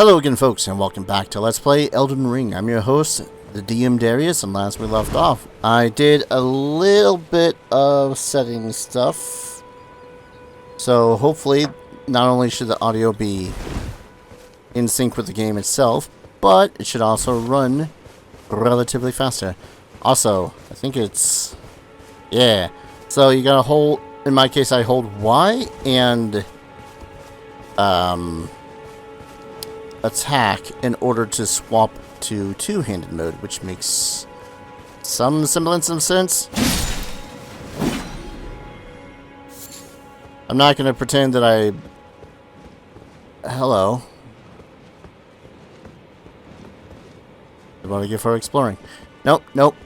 Hello again, folks, and welcome back to Let's Play Elden Ring. I'm your host, the DM Darius, and last we left off, I did a little bit of setting stuff. So hopefully, not only should the audio be in sync with the game itself, but it should also run relatively faster. Also, I think it's... yeah. So you gotta hold... in my case, I hold Y and... attack in order to swap to two-handed mode, which makes some semblance of sense. I'm not going to pretend that I... hello. What do I get for exploring? Nope, nope.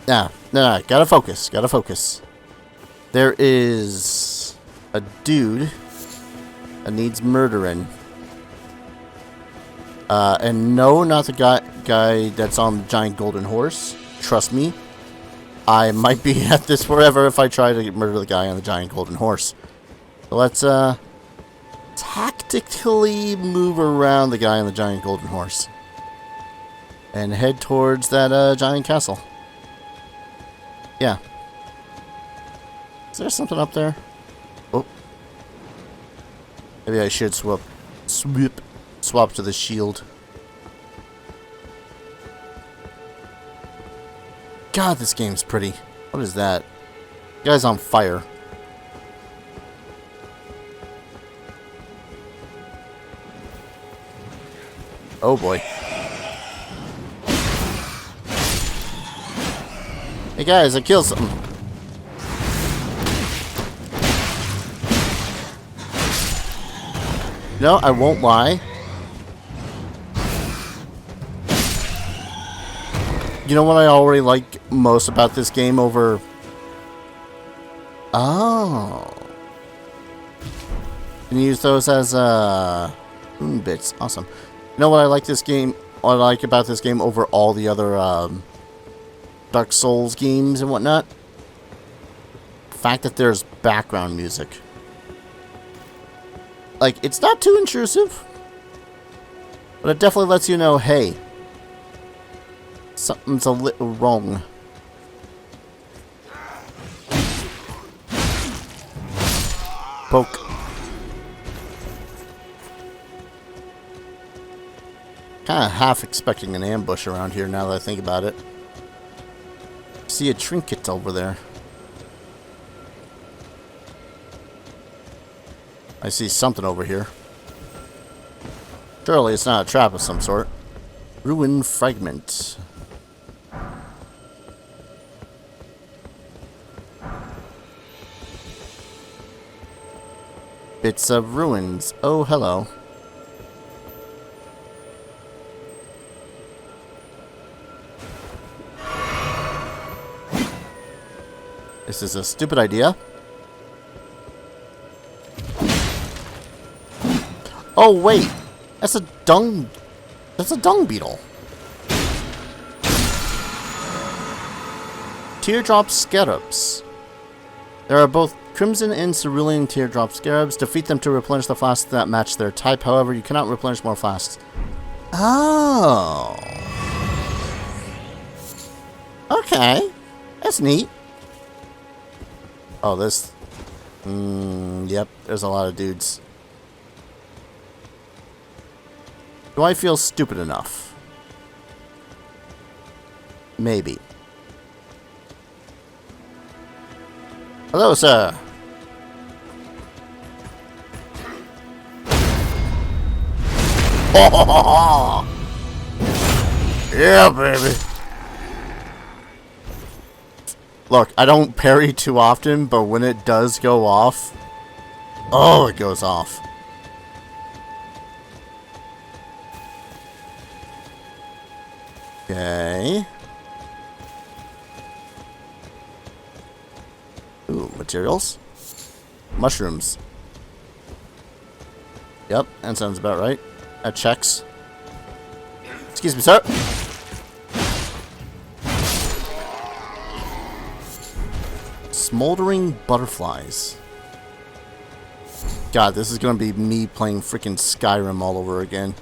Nah, nah, gotta focus, gotta focus. There is a dude that needs murdering. And no, not the guy that's on the giant golden horse. Trust me, I might be at this forever if I try to murder the guy on the giant golden horse. So let's, tactically move around the guy on the giant golden horse. And head towards that, giant castle. Yeah. Is there something up there? Oh. Maybe I should swap to the shield. God, this game's pretty. What is that? The guy's on fire. Oh boy. Hey guys, I killed something. No, I won't lie. You know what I already like most about this game over... oh. Can you use those as, moon bits. Awesome. You know what I like this game... what I like about this game over all the other, Dark Souls games and whatnot? The fact that there's background music. Like, it's not too intrusive. But it definitely lets you know, hey... something's a little wrong. Poke. Kinda half expecting an ambush around here now that I think about it. See a trinket over there. I see something over here. Surely it's not a trap of some sort. Ruin fragment. Bits of ruins. Oh, hello. This is a stupid idea. Oh, wait. That's a dung beetle. Teardrop scarabs. There are both crimson and cerulean teardrop scarabs. Defeat them to replenish the flasks that match their type. However, you cannot replenish more flasks. Oh. Okay. That's neat. Oh, this... yep, there's a lot of dudes. Do I feel stupid enough? Maybe. Hello, sir. Oh, yeah, baby. Look, I don't parry too often, but when it does go off, oh, it goes off. Okay. Ooh, materials. Mushrooms. Yep, that sounds about right. That checks. Excuse me, sir. Smoldering butterflies. God, this is gonna be me playing freaking Skyrim all over again.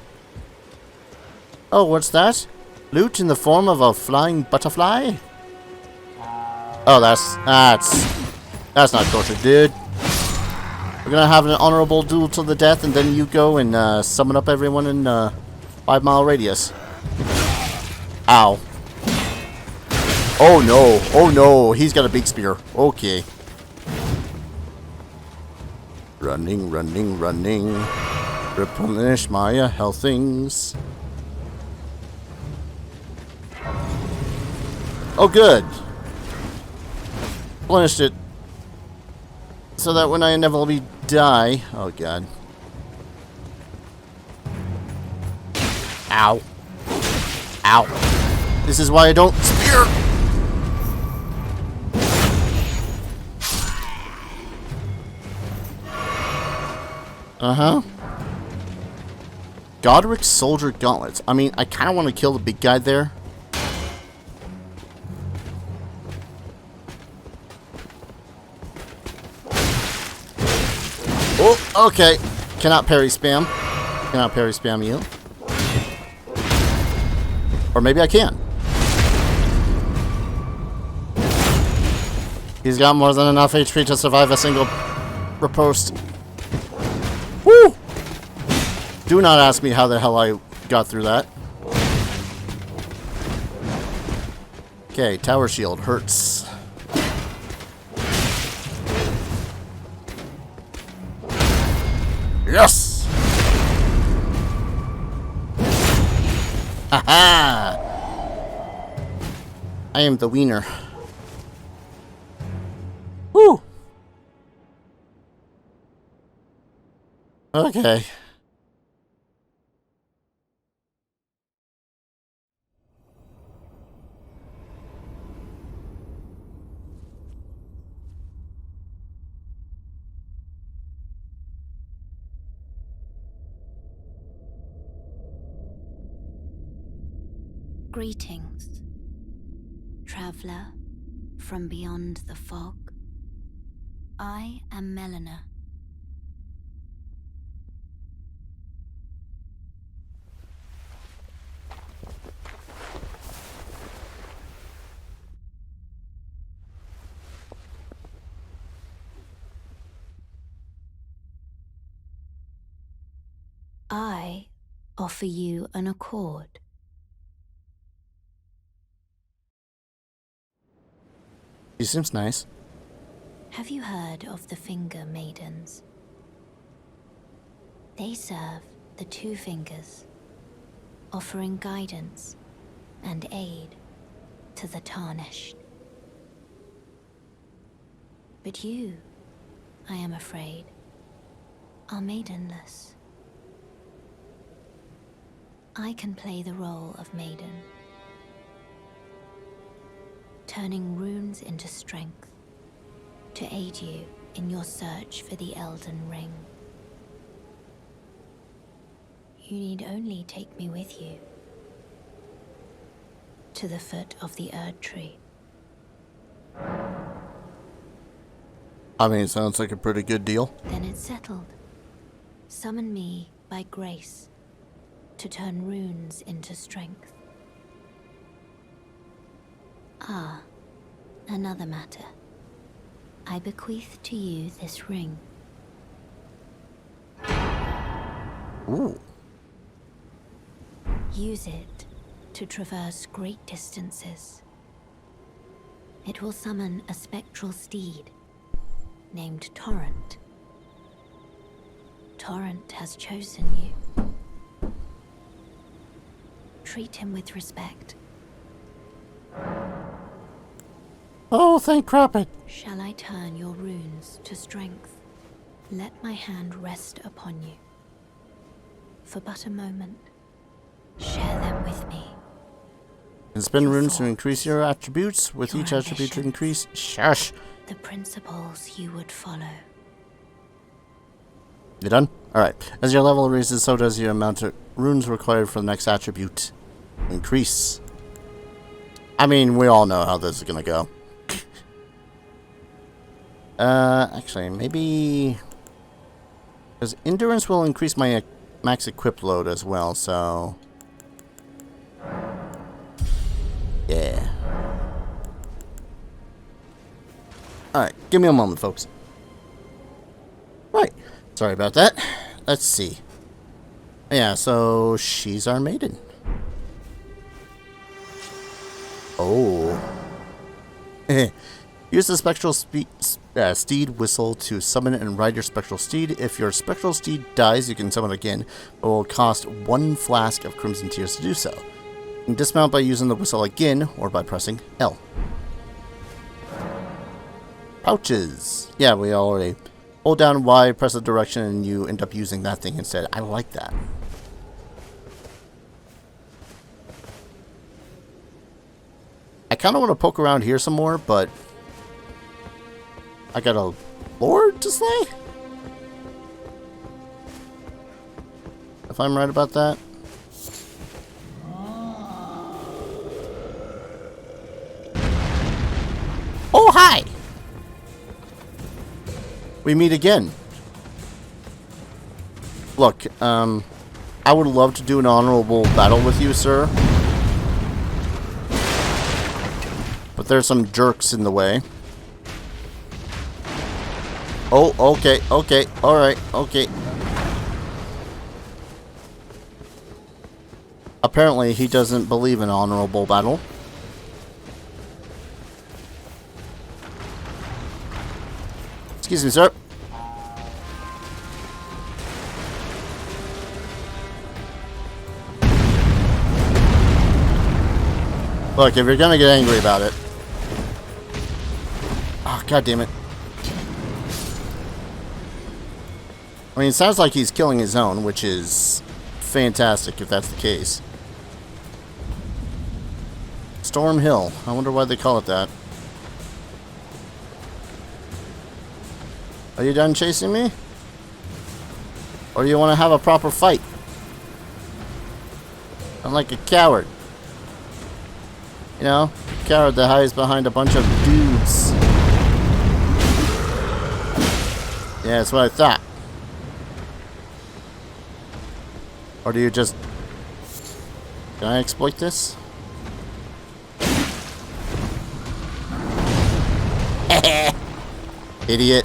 Oh, what's that? Loot in the form of a flying butterfly? Oh, that's not torture, dude. We're gonna have an honorable duel to the death, and then you go and summon up everyone in 5-mile radius. Ow. Oh no, oh no, he's got a big spear. Okay. Running, running, running. Replenish my health things. Oh good. Replenished it. So that when I inevitably die... Oh god. Ow. Ow. This is why I don't spear! Uh-huh. Godric's Soldier Gauntlets. I mean, I kind of want to kill the big guy there. Oh, okay. Cannot parry spam. Cannot parry spam you. Or maybe I can. He's got more than enough HP to survive a single riposte. Woo! Do not ask me how the hell I got through that. Okay, tower shield hurts. Yes! Haha! I am the wiener. Woo! Okay. Greetings, traveler from beyond the fog. I am Melina. I offer you an accord. He seems nice. Have you heard of the Finger Maidens? They serve the Two Fingers, offering guidance and aid to the tarnished. But you, I am afraid, are maidenless. I can play the role of maiden, turning runes into strength to aid you in your search for the Elden Ring. You need only take me with you to the foot of the Erd Tree. I mean, it sounds like a pretty good deal. Then it's settled. Summon me by grace to turn runes into strength. Ah, another matter. I bequeath to you this ring. Ooh. Use it to traverse great distances. It will summon a spectral steed named Torrent. Torrent has chosen you. Treat him with respect. Oh, thank Crucible. Shall I turn your runes to strength? Let my hand rest upon you. For but a moment, share them with me. And spend runes to increase your attributes. With your each attribute to ambitions. increase. Shush. The principles you would follow. You done? Alright. As your level raises, so does your amount of runes required for the next attribute. Increase. I mean, we all know how this is gonna go. Actually, maybe... Because endurance will increase my max equip load as well, so... Alright, give me a moment, folks. Right. Sorry about that. Let's see. Yeah, so she's our maiden. Oh. Use the spectral steed whistle to summon and ride your spectral steed. If your spectral steed dies, you can summon again, but it will cost 1 flask of crimson tears to do so. You can dismount by using the whistle again, or by pressing L. Pouches. Yeah, we already... Hold down Y, press the direction, and you end up using that thing instead. I like that. I kind of want to poke around here some more, but... I got a lord to slay? If I'm right about that. Oh, hi! We meet again. Look, I would love to do an honorable battle with you, sir. But there's some jerks in the way. Oh, okay, okay, alright, okay. Apparently, he doesn't believe in honorable battle. Excuse me, sir. Look, if you're gonna get angry about it... Oh, god damn it. I mean, it sounds like he's killing his own, which is fantastic if that's the case. Storm Hill. I wonder why they call it that. Are you done chasing me? Or do you want to have a proper fight? I'm like a coward. You know? A coward that hides behind a bunch of dudes. Yeah, that's what I thought. Or do you just... Can I exploit this? Idiot.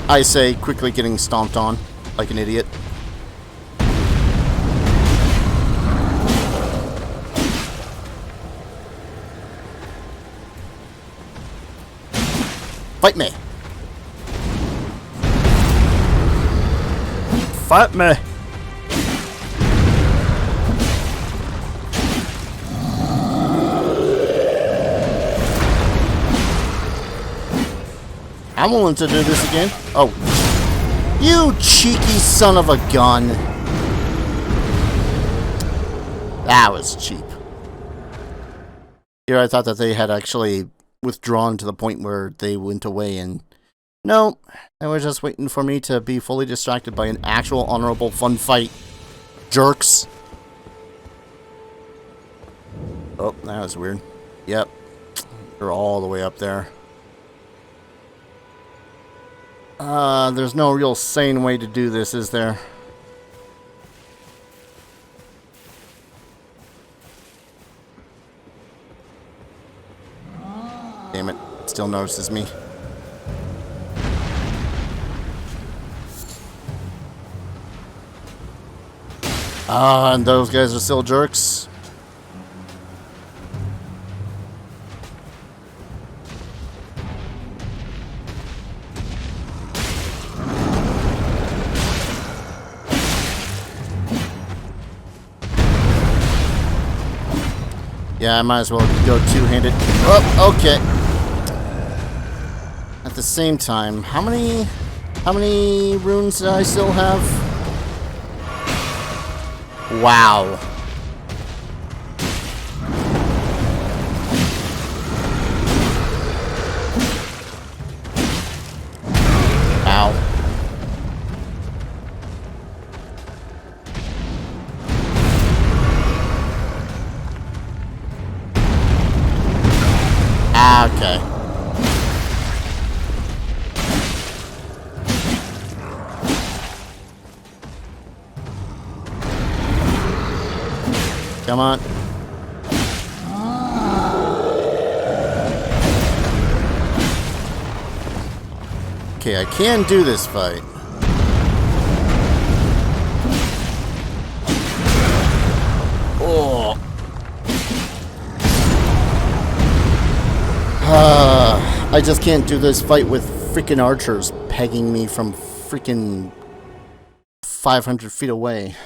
I say, quickly getting stomped on like an idiot. Fight me. Fight me. I'm willing to do this again. Oh. You cheeky son of a gun. That was cheap. Here I thought that they had actually withdrawn to the point where they went away, and no, they were just waiting for me to be fully distracted by an actual honorable fun fight. Jerks. Oh, that was weird. Yep. They're all the way up there. There's no real sane way to do this, is there? Damn it. Still notices me. And those guys are still jerks. Yeah, I might as well go two-handed. Oh, okay. At the same time, how many runes do I still have? Wow. Ow. Okay. Come on. Okay, I can do this fight. Oh. I just can't do this fight with freaking archers pegging me from freaking 500 feet away.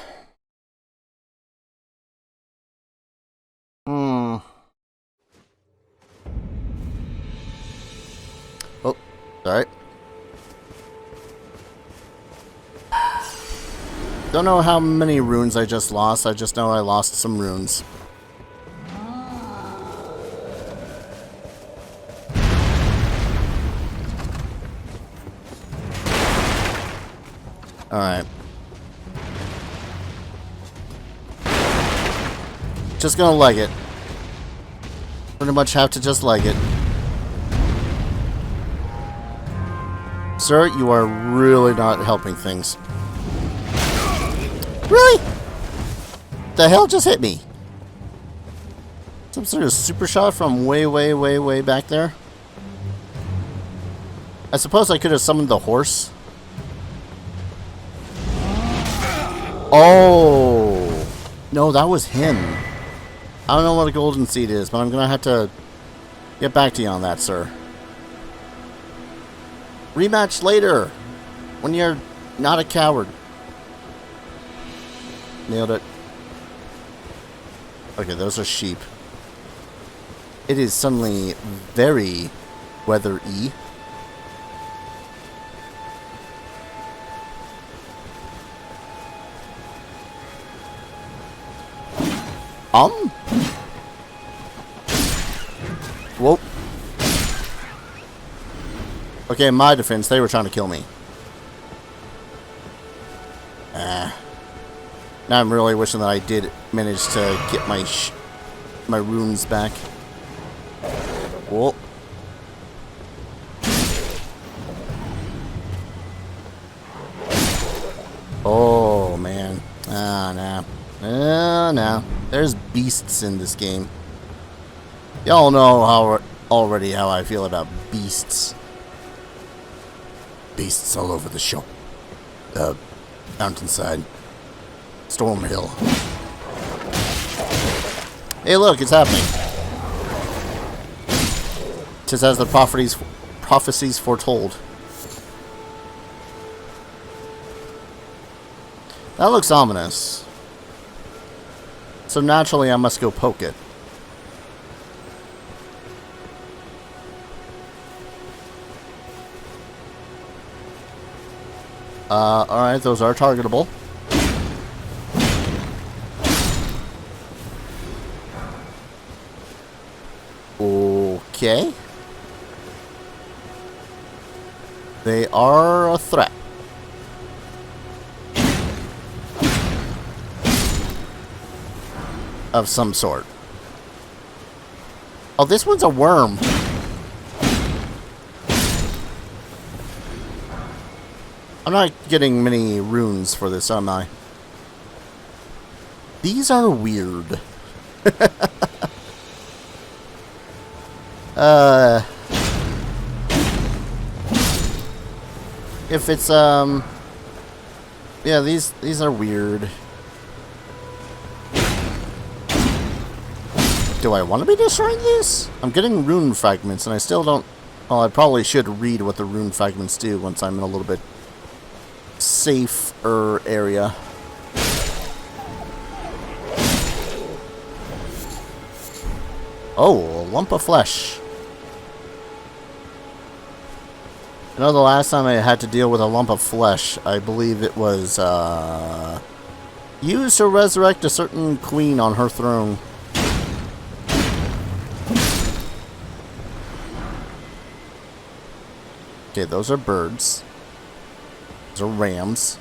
Oh, sorry. Don't know how many runes I just lost. I just know I lost some runes. Alright. Just gonna leg it. Pretty much have to just leg it. Sir, you are really not helping things. Really? The hell just hit me? Some sort of super shot from way back there? I suppose I could have summoned the horse. Oh! No, that was him. I don't know what a golden seed is, but I'm gonna have to get back to you on that, sir. Rematch later! When you're not a coward. Nailed it. Okay, those are sheep. It is suddenly very weather-y. Whoa. Okay, in my defense, they were trying to kill me. Now I'm really wishing that I did manage to get my runes back. Whoa. Oh, man. Ah, nah. No. There's beasts in this game. Y'all know already how I feel about beasts. Beasts all over the show. The mountainside. Storm Hill. Hey, look, it's happening. Just as the prophecies foretold. That looks ominous. So naturally, I must go poke it. Alright, those are targetable. Okay. They are a threat. Of some sort. Oh, this one's a worm. I'm not getting many runes for this, am I? These are weird. If it's, yeah, these are weird. Do I want to be destroying these? I'm getting rune fragments, and I still don't... Well, I probably should read what the rune fragments do once I'm in a little bit safer area. Oh, a lump of flesh. I know the last time I had to deal with a lump of flesh, I believe it was, used to resurrect a certain queen on her throne. Okay, those are birds. Those are rams.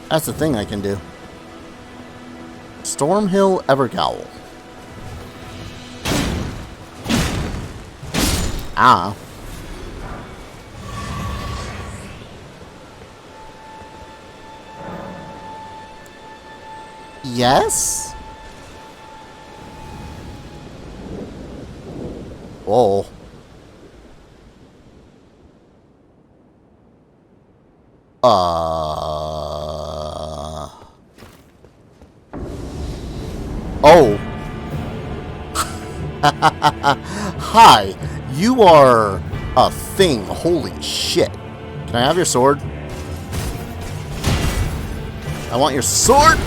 That's the thing I can do. Stormhill Evergowl. Ah. Yes? Oh. Oh. Hi. You are a thing. Holy shit. Can I have your sword? I want your sword.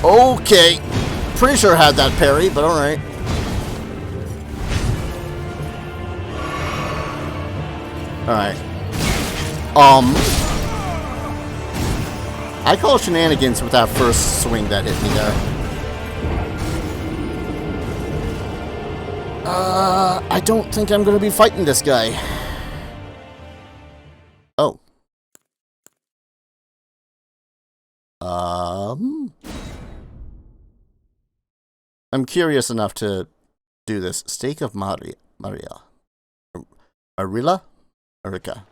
Okay. Pretty sure I had that parry, but alright. Alright. I call shenanigans with that first swing that hit me there. I don't think I'm gonna be fighting this guy. Oh. I'm curious enough to do this. Stake of Maria. Arilla? Arica.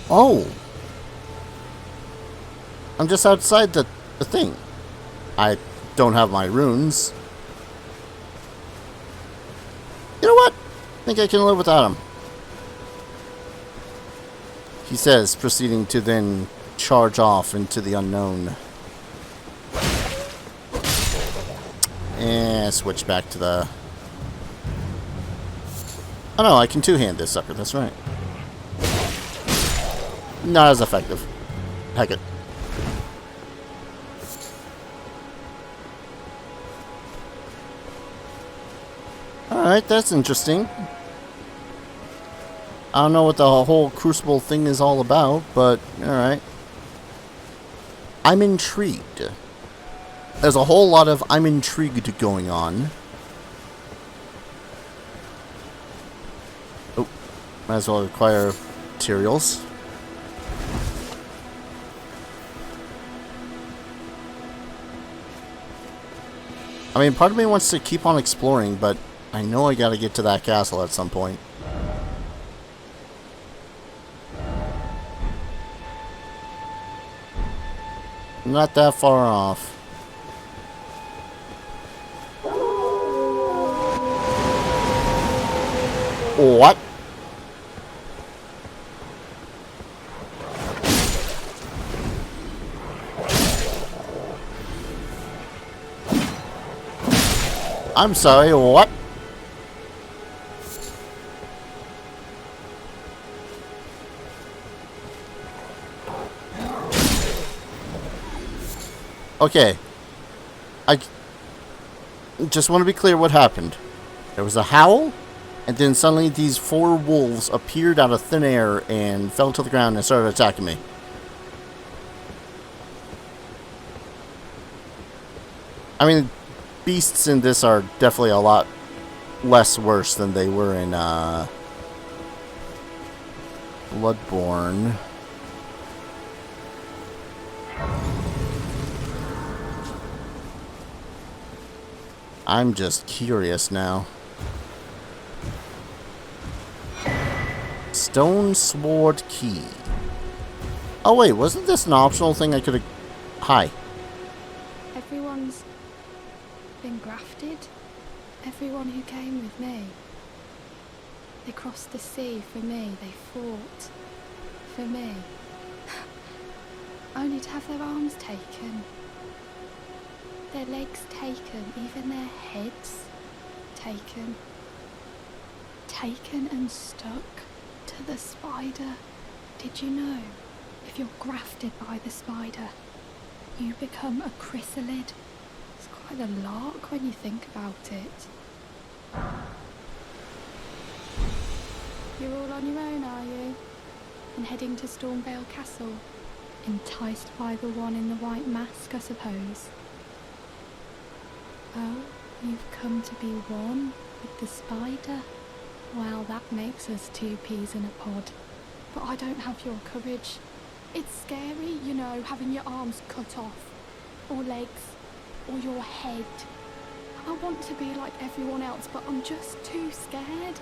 Oh! I'm just outside the thing. I don't have my runes. You know what? I think I can live without him. He says, proceeding to then charge off into the unknown. And switch back to the... Oh no, I can two-hand this sucker, that's right. Not as effective. Heck it. Alright, that's interesting. I don't know what the whole Crucible thing is all about, but alright. I'm intrigued. There's a whole lot of I'm intrigued going on. Oh, might as well acquire materials. I mean, part of me wants to keep on exploring, but I know I gotta get to that castle at some point. Not that far off. What? I'm sorry, what? Okay. I just want to be clear what happened. There was a howl, and then suddenly these 4 wolves appeared out of thin air and fell to the ground and started attacking me. I mean, beasts in this are definitely a lot less worse than they were in Bloodborne. I'm just curious now. Stone Sword Key. Oh wait, wasn't this an optional thing I could have... Hi. Everyone's been grafted. Everyone who came with me. They crossed the sea for me. They fought for me. Only to have their arms taken. Their legs taken. Even their heads taken. Taken and stuck to the spider. Did you know? If you're grafted by the spider, you become a chrysalid. It's quite a lark when you think about it. You're all on your own, are you? And heading to Stormvale Castle? Enticed by the one in the white mask, I suppose. Oh, you've come to be one with the spider? Well, that makes us 2 peas in a pod. But I don't have your courage. It's scary, you know, having your arms cut off. Or legs. Or your head. I want to be like everyone else, but I'm just too scared.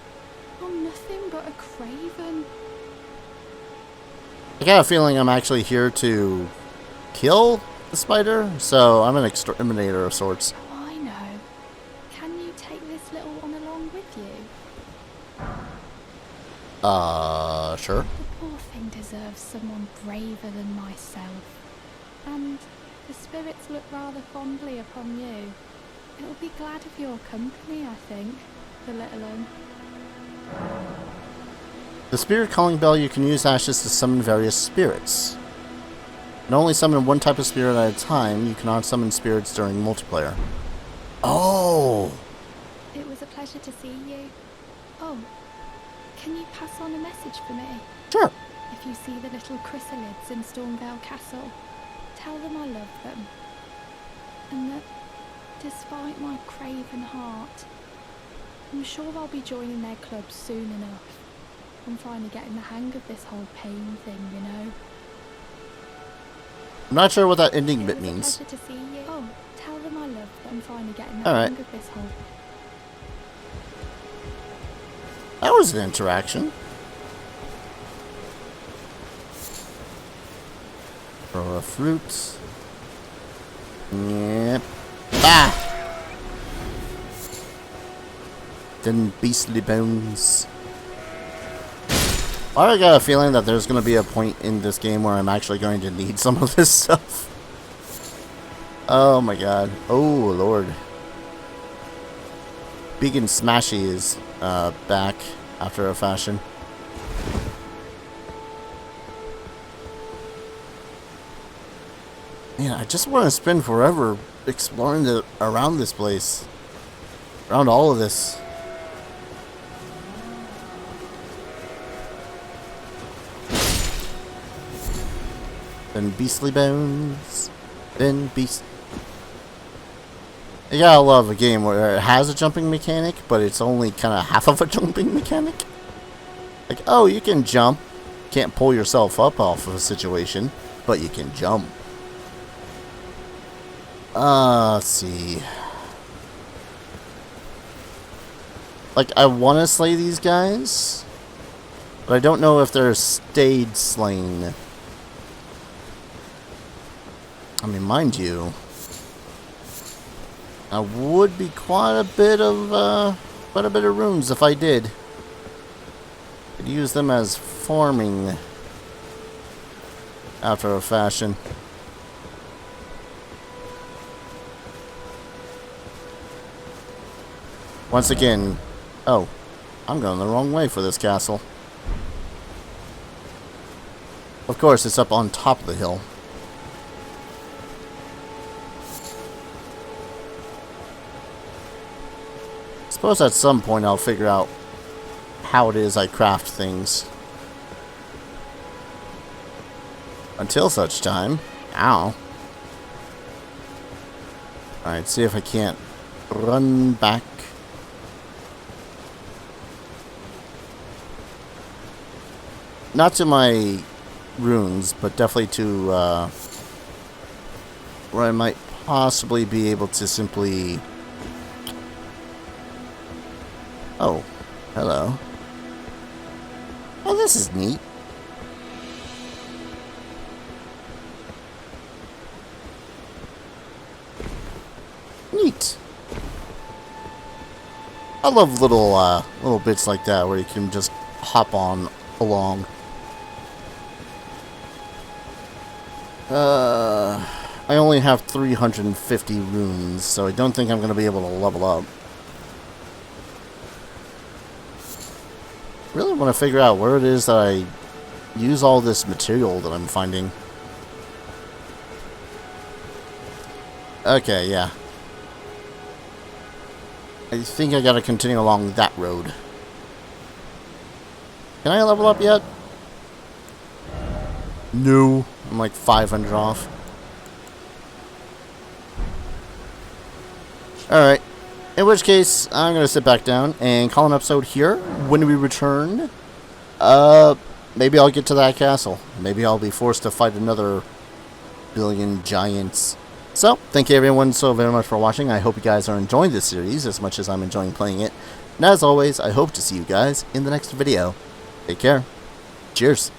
I'm nothing but a craven. I got a feeling I'm actually here to kill the spider, so I'm an exterminator of sorts. Go Sure. The poor thing deserves someone braver than myself. And the spirits look rather fondly upon you. It'll be glad of your company, I think, the little one. The spirit calling bell, you can use ashes to summon various spirits. And only summon one type of spirit at a time. You cannot summon spirits during multiplayer. Oh! It was a pleasure to see you. Oh, can you pass on a message for me? Sure. If you see the little chrysalids in Stormvale Castle, tell them I love them. And that, despite my craven heart, I'm sure I'll be joining their club soon enough. I'm finally getting the hang of this whole pain thing, you know. I'm not sure what that ending bit means. Pleasure to see you. Oh, tell them I love them. I'm finally getting the Alright. hang of this whole. That was an interaction. Throw a fruit. Yep. Ah! Then beastly bones. I got a feeling that there's going to be a point in this game where I'm actually going to need some of this stuff. Oh my god. Oh lord. Big and Smashy is back after a fashion. Man, I just want to spend forever exploring around this place. Around all of this. Then beastly bones. Then beast. You gotta love a game where it has a jumping mechanic, but it's only kind of half of a jumping mechanic. Like, oh, you can jump. Can't pull yourself up off of a situation, but you can jump. Let's see. Like, I want to slay these guys, but I don't know if they're stayed slain. I mean, mind you, I would be quite a bit of runes if I did. Could use them as farming after a fashion. Once again, oh, I'm going the wrong way for this castle. Of course, it's up on top of the hill. Suppose at some point I'll figure out how it is I craft things. Until such time. Ow. Alright, see if I can't run back. Not to my runes, but definitely to where I might possibly be able to simply... Oh, hello. Oh, this is neat. Neat. I love little bits like that where you can just hop on along. I only have 350 runes, so I don't think I'm going to be able to level up. Really want to figure out where it is that I use all this material that I'm finding. Okay, yeah. I think I gotta continue along that road. Can I level up yet? No. I'm like 500 off. Alright. In which case, I'm going to sit back down and call an episode here. When we return, maybe I'll get to that castle. Maybe I'll be forced to fight another billion giants. So, thank you everyone so very much for watching. I hope you guys are enjoying this series as much as I'm enjoying playing it. And as always, I hope to see you guys in the next video. Take care. Cheers.